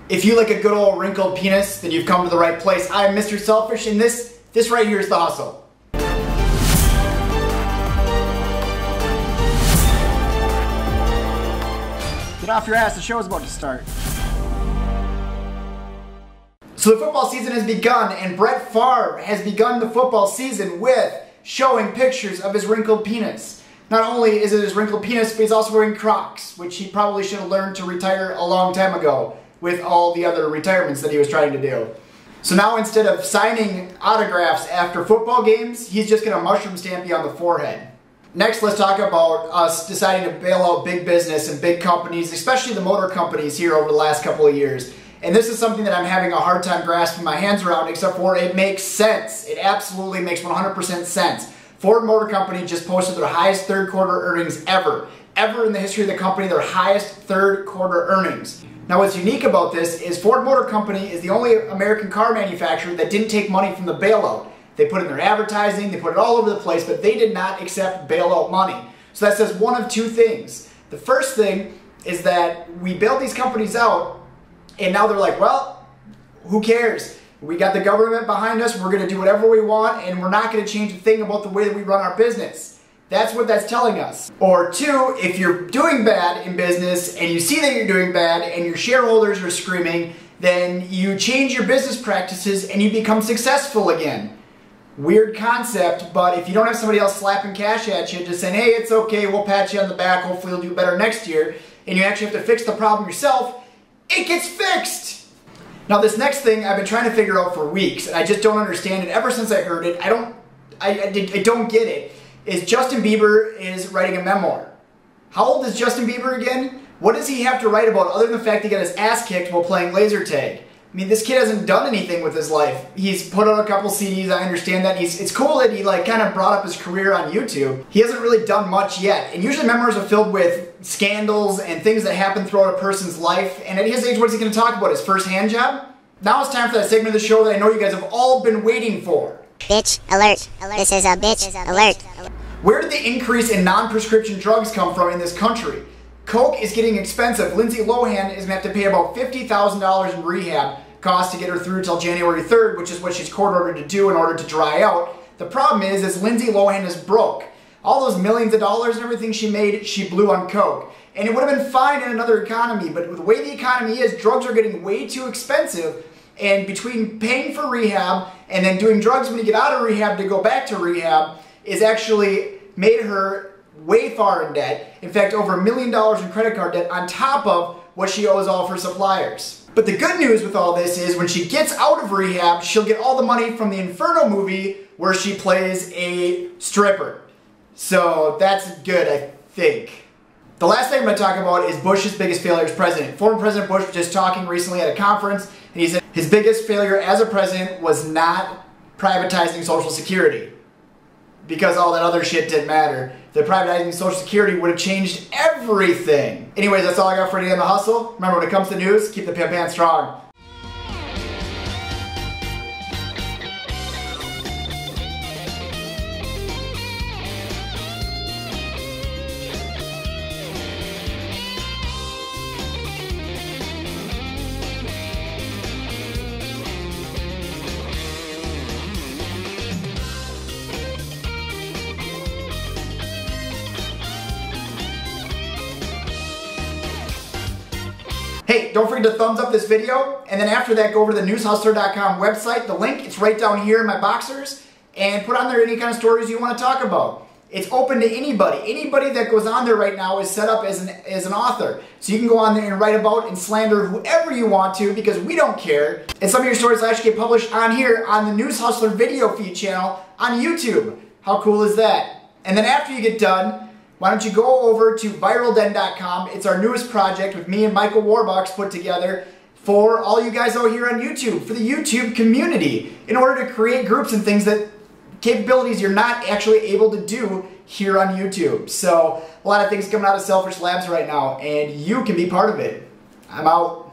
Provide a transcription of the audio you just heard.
If you like a good old wrinkled penis, then you've come to the right place. I'm Mr. Selfish, and this right here is The Hustle. Get off your ass, the show is about to start. So the football season has begun, and Brett Favre has begun the football season with showing pictures of his wrinkled penis. Not only is it his wrinkled penis, but he's also wearing Crocs, which he probably should have learned to retire a long time ago with all the other retirements that he was trying to do. So now instead of signing autographs after football games, he's just going to mushroom stamp you on the forehead. Next, let's talk about us deciding to bail out big business and big companies, especially the motor companies here over the last couple of years. And this is something that I'm having a hard time grasping my hands around, except for it makes sense. It absolutely makes 100% sense. Ford Motor Company just posted their highest third quarter earnings ever. Ever in the history of the company, their highest third quarter earnings. Now what's unique about this is Ford Motor Company is the only American car manufacturer that didn't take money from the bailout. They put it in their advertising, they put it all over the place, but they did not accept bailout money. So that says one of two things. The first thing is that we bailed these companies out, and now they're like, well, who cares? We got the government behind us, we're going to do whatever we want, and we're not going to change a thing about the way that we run our business. That's what that's telling us. Or two, if you're doing bad in business and you see that you're doing bad and your shareholders are screaming, then you change your business practices and you become successful again. Weird concept, but if you don't have somebody else slapping cash at you, just saying, hey, it's okay, we'll pat you on the back, hopefully you'll do better next year, and you actually have to fix the problem yourself, it gets fixed! Now this next thing I've been trying to figure out for weeks, and I just don't understand it. Ever since I heard it, I don't get it. Is Justin Bieber is writing a memoir. How old is Justin Bieber again? What does he have to write about other than the fact he got his ass kicked while playing laser tag? I mean, this kid hasn't done anything with his life. He's put out a couple CDs, I understand that. It's cool that he kind of brought up his career on YouTube. He hasn't really done much yet. And usually memoirs are filled with scandals and things that happen throughout a person's life. And at his age, what is he going to talk about? His first hand job? Now it's time for that segment of the show that I know you guys have all been waiting for. Bitch alert. This is a bitch alert. Where did the increase in non-prescription drugs come from in this country? Coke is getting expensive. Lindsay Lohan is going to have to pay about $50,000 in rehab costs to get her through till January 3rd, which is what she's court ordered to do in order to dry out. The problem is Lindsay Lohan is broke. All those millions of dollars and everything she made, she blew on Coke. And it would have been fine in another economy, but with the way the economy is, drugs are getting way too expensive. And between paying for rehab and then doing drugs when you get out of rehab to go back to rehab, is actually made her way far in debt. In fact, over $1 million in credit card debt on top of what she owes all of her suppliers. But the good news with all this is when she gets out of rehab, she'll get all the money from the Inferno movie where she plays a stripper. So that's good, I think. The last thing I'm going to talk about is Bush's biggest failure as president. Former President Bush was just talking recently at a conference, and he said his biggest failure as a president was not privatizing Social Security. Because all that other shit didn't matter. The privatizing Social Security would have changed everything. Anyways, that's all I got for today on The Hustle. Remember, when it comes to news, keep the pimp strong. Hey, don't forget to thumbs up this video, and then after that, go over to the NewsHustler.com website. The link, it's right down here in my boxers, and put on there any kind of stories you want to talk about. It's open to anybody. Anybody that goes on there right now is set up as an author. So you can go on there and write about and slander whoever you want to, because we don't care. And some of your stories will actually get published on here on the NewsHustler video feed channel on YouTube. How cool is that? And then after you get done, why don't you go over to ViralDen.com. It's our newest project with me and MichaelWarbux put together for all you guys out here on YouTube, for the YouTube community, in order to create groups and things that capabilities you're not actually able to do here on YouTube. So a lot of things coming out of Selfish Labs right now, and you can be part of it. I'm out.